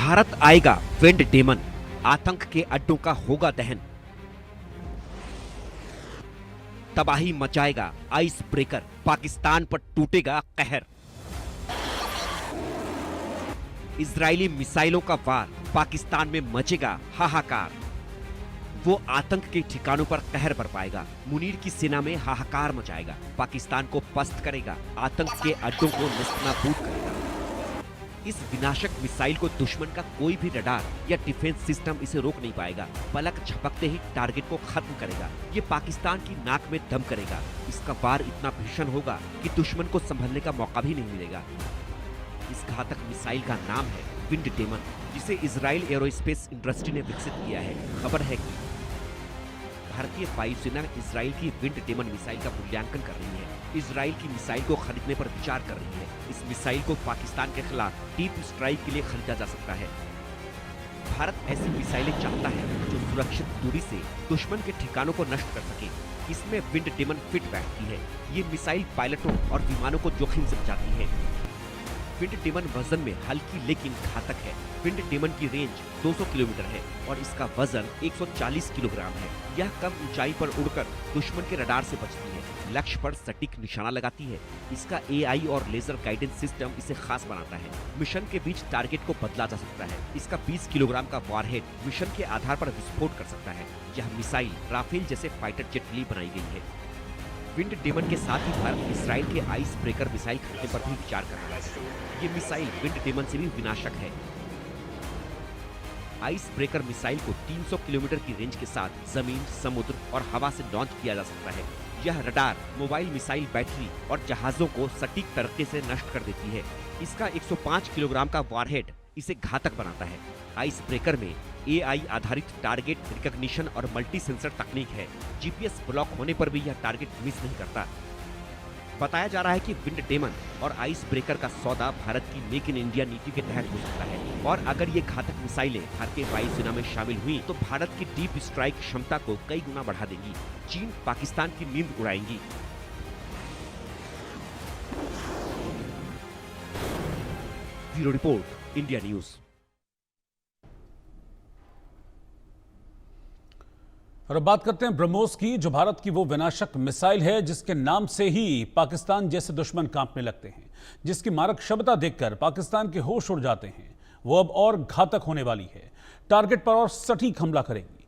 भारत आएगा wind daemon, आतंक के अड्डों का होगा दहन, तबाही मचाएगा आइस ब्रेकर, पाकिस्तान पर टूटेगा कहर। इजरायली मिसाइलों का वार, पाकिस्तान में मचेगा हाहाकार। वो आतंक के ठिकानों पर कहर बरपाएगा, मुनीर की सेना में हाहाकार मचाएगा, पाकिस्तान को पस्त करेगा, आतंक के अड्डों को नस्तनाबूद करेगा। इस विनाशक मिसाइल को दुश्मन का कोई भी रडार या डिफेंस सिस्टम इसे रोक नहीं पाएगा। पलक झपकते ही टारगेट को खत्म करेगा। ये पाकिस्तान की नाक में दम करेगा। इसका वार इतना भीषण होगा कि दुश्मन को संभलने का मौका भी नहीं मिलेगा। इस घातक मिसाइल का नाम है विंड डेमन, जिसे इजराइल एरोस्पेस इंडस्ट्री ने विकसित किया है। खबर है कि भारतीय वायुसेना इजराइल की विंड डेमन मिसाइल का मूल्यांकन कर रही है। इजराइल की मिसाइल को खरीदने पर विचार कर रही है। इस मिसाइल को पाकिस्तान के खिलाफ डीप स्ट्राइक के लिए खरीदा जा सकता है। भारत ऐसी मिसाइलें चाहता है जो सुरक्षित दूरी से दुश्मन के ठिकानों को नष्ट कर सके। इसमें विंड डेमन फिट बैठती है। ये मिसाइल पायलटों और विमानों को जोखिम से बचाती है। विंड डेमन वजन में हल्की लेकिन घातक है। विंड डेमन की रेंज 200 किलोमीटर है और इसका वजन 140 किलोग्राम है। यह कम ऊंचाई पर उड़कर दुश्मन के रडार से बचती है, लक्ष्य पर सटीक निशाना लगाती है। इसका एआई और लेजर गाइडेंस सिस्टम इसे खास बनाता है। मिशन के बीच टारगेट को बदला जा सकता है। इसका 20 किलोग्राम का वॉरहेड मिशन के आधार पर विस्फोट कर सकता है। यह मिसाइल राफेल जैसे फाइटर जेट के लिए बनाई गई है। विंड डेमन के साथ ही भारत इसराइल के आइस ब्रेकर मिसाइल खरीदने पर भी विचार कर रहा है। ये मिसाइल विंड डेमन से भी विनाशक है। आइस ब्रेकर मिसाइल को 300 किलोमीटर की रेंज के साथ जमीन, समुद्र और हवा से लॉन्च किया जा सकता है। यह रडार, मोबाइल मिसाइल बैटरी और जहाजों को सटीक तरीके से नष्ट कर देती है। इसका 105 किलोग्राम का वॉरहेड इसे घातक बनाता है। आइस ब्रेकर में एआई आधारित टारगेट रिकॉग्निशन और मल्टी सेंसर तकनीक है। जीपीएस ब्लॉक होने पर भी यह टारगेट मिस नहीं करता। बताया जा रहा है कि विंड डेमन और आइस ब्रेकर का सौदा भारत की मेक इन इंडिया नीति के तहत हो सकता है। और अगर ये घातक मिसाइलें भारतीय वायुसेना में शामिल हुई तो भारत की डीप स्ट्राइक क्षमता को कई गुना बढ़ा देंगी। चीन, पाकिस्तान की नींद उड़ाएंगी। Bureau report, India news. और अब बात करते हैं ब्रह्मोस की, जो भारत की वो विनाशक मिसाइल है जिसके नाम से ही पाकिस्तान जैसे दुश्मन कांपने लगते हैं, जिसकी मारक क्षमता देखकर पाकिस्तान के होश उड़ जाते हैं। वो अब और घातक होने वाली है, टारगेट पर और सटीक हमला करेगी,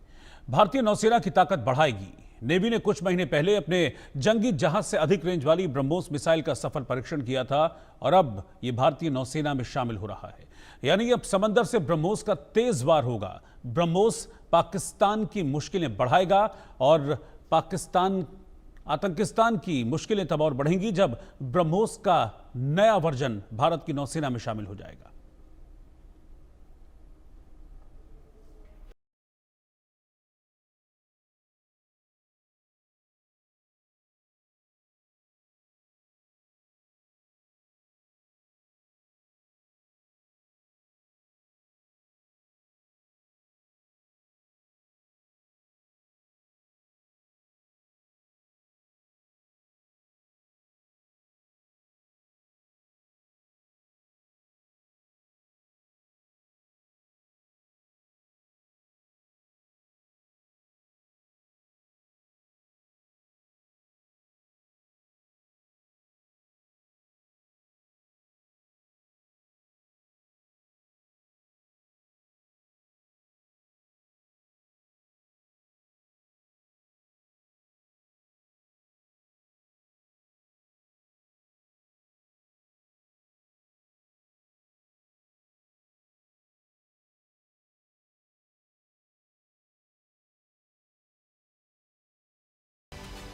भारतीय नौसेना की ताकत बढ़ाएगी। नेवी ने कुछ महीने पहले अपने जंगी जहाज से अधिक रेंज वाली ब्रह्मोस मिसाइल का सफल परीक्षण किया था और अब ये भारतीय नौसेना में शामिल हो रहा है। यानी अब समंदर से ब्रह्मोस का तेज वार होगा। ब्रह्मोस पाकिस्तान की मुश्किलें बढ़ाएगा और आतंकिस्तान की मुश्किलें तब और बढ़ेंगी जब ब्रह्मोस का नया वर्जन भारत की नौसेना में शामिल हो जाएगा।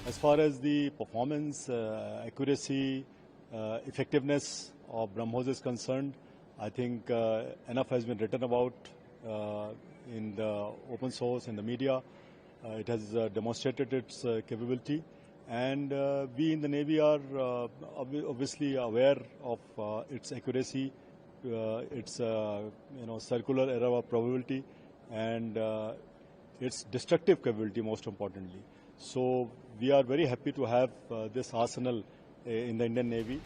As far as the performance, accuracy, effectiveness of BrahMos is concerned, I think enough has been written about in the open source, in the media. It has demonstrated its capability, and we in the Navy are obviously aware of its accuracy, its circular error of probability, and its destructive capability, most importantly. So we are very happy to have this arsenal in the Indian Navy.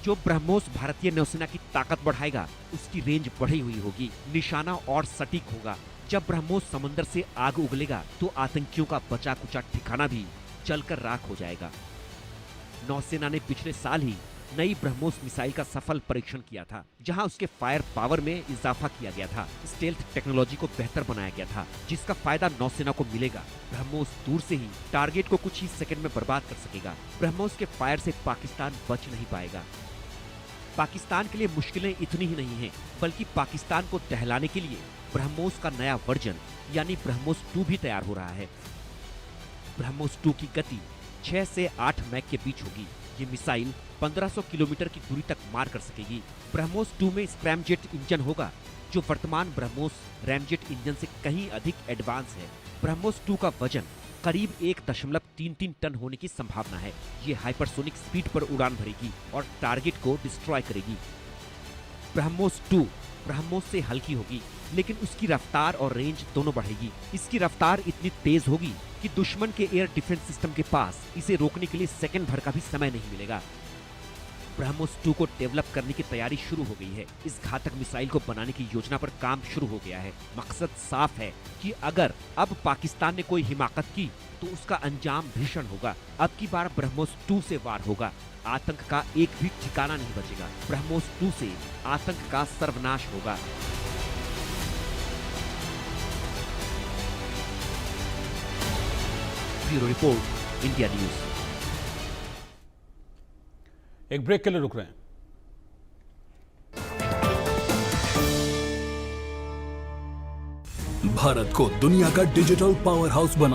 जो ब्रह्मोस भारतीय नौसेना की ताकत बढ़ाएगा, उसकी range बढ़ी हुई होगी, निशाना और सटीक होगा। जब ब्रह्मोस समंदर से आग उगलेगा तो आतंकियों का बचा कुचा ठिकाना भी जलकर राख हो जाएगा। नौसेना ने पिछले साल ही नई ब्रह्मोस मिसाइल का सफल परीक्षण किया था, जहां उसके फायर पावर में इजाफा किया गया था, स्टेल्थ टेक्नोलॉजी को बेहतर बनाया गया था, जिसका फायदा नौसेना को मिलेगा। ब्रह्मोस दूर से ही टारगेट को कुछ ही सेकंड में बर्बाद कर सकेगा। ब्रह्मोस के फायर से पाकिस्तान बच नहीं पाएगा। पाकिस्तान के लिए मुश्किलें इतनी ही नहीं हैं, बल्कि पाकिस्तान को टहलाने के लिए ब्रह्मोस का नया वर्जन यानी ब्रह्मोस 2 भी तैयार हो रहा है। ब्रह्मोस 2 की गति 6 से 8 मैक के बीच होगी। ये मिसाइल 1500 किलोमीटर की दूरी तक मार कर सकेगी। ब्रह्मोस 2 में स्क्रैमजेट इंजन होगा, जो वर्तमान ब्रह्मोस रैमजेट इंजन से कहीं अधिक एडवांस है। ब्रह्मोस 2 का वजन करीब 1.33 टन होने की संभावना है। ये हाइपरसोनिक स्पीड पर उड़ान भरेगी और टारगेट को डिस्ट्रॉय करेगी। ब्रह्मोस 2 ब्रह्मोस से हल्की होगी, लेकिन उसकी रफ्तार और रेंज दोनों बढ़ेगी। इसकी रफ्तार इतनी तेज होगी कि दुश्मन के एयर डिफेंस सिस्टम के पास इसे रोकने के लिए सेकंड भर का भी समय नहीं मिलेगा। ब्रह्मोस 2 को डेवलप करने की तैयारी शुरू हो गई है। इस घातक मिसाइल को बनाने की योजना पर काम शुरू हो गया है। मकसद साफ है कि अगर अब पाकिस्तान ने कोई हिमाकत की तो उसका अंजाम भीषण होगा। अब की बार ब्रह्मोस 2 से वार होगा। आतंक का एक भी ठिकाना नहीं बचेगा। ब्रह्मोस 2 से आतंक का सर्वनाश होगा। Bureau report, India news. एक ब्रेक के लिए रुक रहे हैं। भारत को दुनिया का डिजिटल पावर हाउस बना